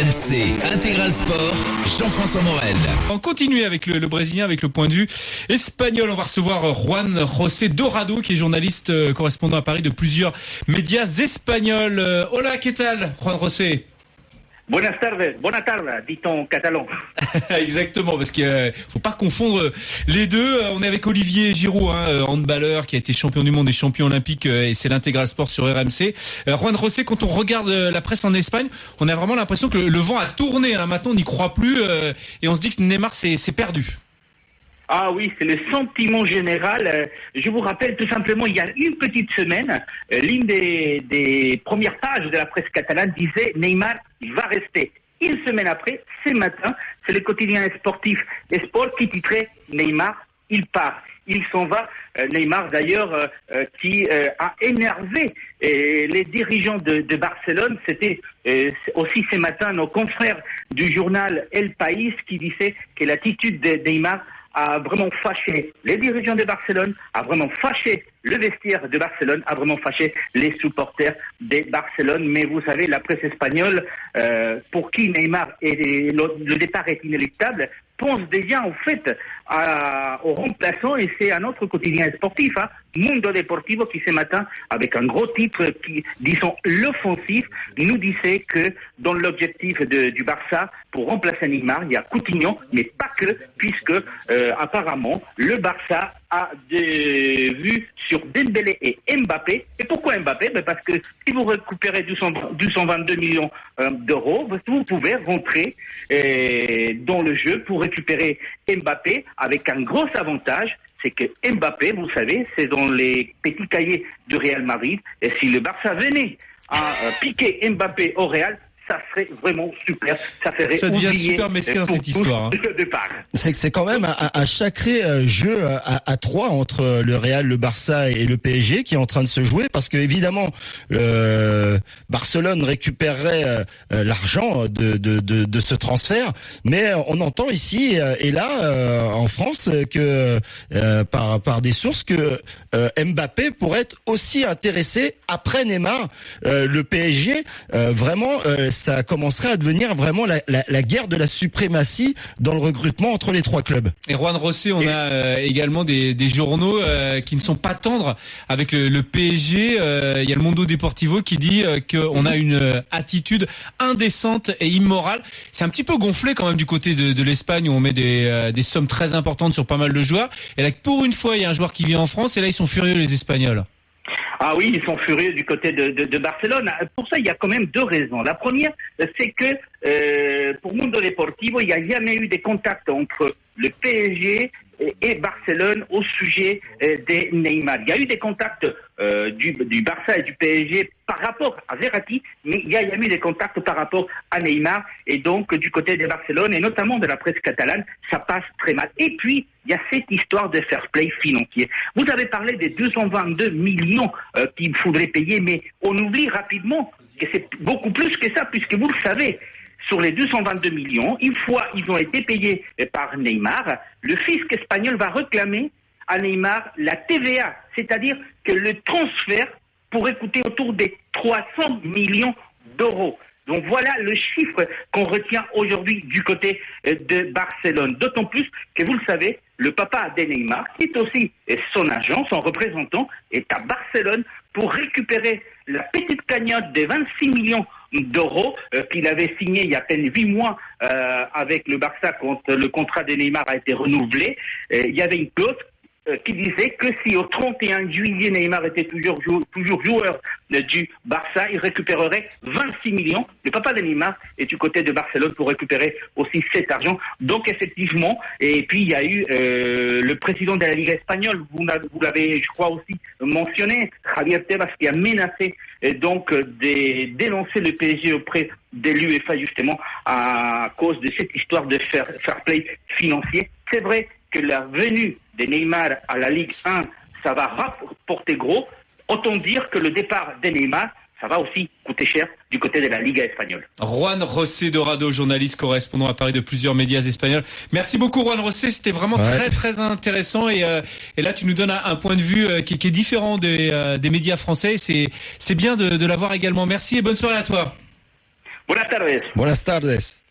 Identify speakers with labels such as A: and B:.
A: RMC Intégral Sport, Jean-François Morel.
B: On continue avec le Brésilien, avec le point de vue espagnol. On va recevoir Juan José Dorado, qui est journaliste correspondant à Paris de plusieurs médias espagnols. Hola, ¿qué tal, Juan José?
C: Buenas tardes, dit-on en catalan.
B: Exactement, parce qu'il faut pas confondre les deux. On est avec Olivier Giroud, handballeur qui a été champion du monde et champion olympique, et c'est l'Intégral Sport sur RMC. Juan José, quand on regarde la presse en Espagne, on a vraiment l'impression que le vent a tourné. Maintenant, on n'y croit plus, et on se dit que Neymar c'est perdu.
C: Ah oui, c'est le sentiment général. Je vous rappelle tout simplement, il y a une petite semaine, l'une des premières pages de la presse catalane disait Neymar, il va rester. Une semaine après, ce matin, c'est le quotidien sportif Sport qui titrait Neymar, il part. Il s'en va. Neymar d'ailleurs qui a énervé les dirigeants de Barcelone. C'était aussi ce matin nos confrères du journal El País qui disaient que l'attitude de Neymar a vraiment fâché les dirigeants de Barcelone, a vraiment fâché le vestiaire de Barcelone, a vraiment fâché les supporters de Barcelone. Mais vous savez, la presse espagnole, pour qui Neymar le départ est inéluctable, pense déjà en fait au remplaçant, et c'est un autre quotidien sportif, Mundo Deportivo, qui ce matin, avec un gros titre qui, disons, l'offensif, nous disait que dans l'objectif du Barça, pour remplacer Neymar, il y a Coutinho, mais pas que, puisque apparemment, le Barça a des vues sur Dembélé et Mbappé. Et pourquoi Mbappé? Parce que si vous récupérez 222 millions d'euros, vous pouvez rentrer dans le jeu pour récupérer Mbappé avec un gros avantage, c'est que Mbappé, vous savez, c'est dans les petits cahiers du Real Madrid. Et si le Barça venait à piquer Mbappé au Real, ça serait vraiment super. Ça
B: devient super mesquin cette histoire.
D: C'est quand même un sacré jeu à trois entre le Real, le Barça et le PSG qui est en train de se jouer, parce que évidemment Barcelone récupérerait l'argent de ce transfert, mais on entend ici et là en France que par des sources que Mbappé pourrait être aussi intéressé après Neymar. Le PSG vraiment ça commencerait à devenir vraiment la guerre de la suprématie dans le recrutement entre les trois clubs.
B: Et Juan José, on a également des journaux qui ne sont pas tendres avec le PSG. Il y a le Mundo Deportivo qui dit qu'on a une attitude indécente et immorale. C'est un petit peu gonflé quand même du côté de l'Espagne, où on met des sommes très importantes sur pas mal de joueurs. Et là, pour une fois, il y a un joueur qui vient en France, et là, ils sont furieux, les Espagnols.
C: Ah oui, ils sont furieux du côté de Barcelone. Pour ça, il y a quand même deux raisons. La première, c'est que pour Mundo Deportivo, il n'y a jamais eu des contacts entre le PSG et Barcelone au sujet de Neymar. Il y a eu des contacts du Barça et du PSG par rapport à Verratti, mais il y a eu des contacts par rapport à Neymar, et donc du côté de Barcelone et notamment de la presse catalane, ça passe très mal. Et puis, il y a cette histoire de fair play financier. Vous avez parlé des 222 millions qu'il faudrait payer, mais on oublie rapidement que c'est beaucoup plus que ça, puisque vous le savez, sur les 222 millions, une fois ils ont été payés par Neymar, le fisc espagnol va réclamer à Neymar la TVA, c'est-à-dire que le transfert pourrait coûter autour des 300 millions d'euros. Donc voilà le chiffre qu'on retient aujourd'hui du côté de Barcelone. D'autant plus que vous le savez, le papa de Neymar, qui est aussi son agent, son représentant, est à Barcelone pour récupérer la petite cagnotte de 26 millions d'euros qu'il avait signé il y a à peine 8 mois avec le Barça quand le contrat de Neymar a été renouvelé. Il y avait une clause qui disait que si au 31 juillet Neymar était toujours joueur du Barça, il récupérerait 26 millions. Le papa de Neymar est du côté de Barcelone pour récupérer aussi cet argent. Donc effectivement, et puis il y a eu le président de la Ligue espagnole, vous l'avez je crois aussi mentionné, Javier Tebas, qui a menacé donc de dénoncer le PSG auprès de l'UEFA justement à cause de cette histoire de fair play financier. C'est vrai que la venue de Neymar à la Ligue 1, ça va rapporter gros. Autant dire que le départ de Neymar, ça va aussi coûter cher du côté de la Liga espagnole.
B: Juan José Dorado, journaliste correspondant à Paris de plusieurs médias espagnols. Merci beaucoup Juan José, c'était vraiment très très intéressant, et là tu nous donnes un point de vue qui est différent des médias français. C'est bien de l'avoir également. Merci et bonne soirée à toi.
C: Buenas tardes.
D: Buenas tardes.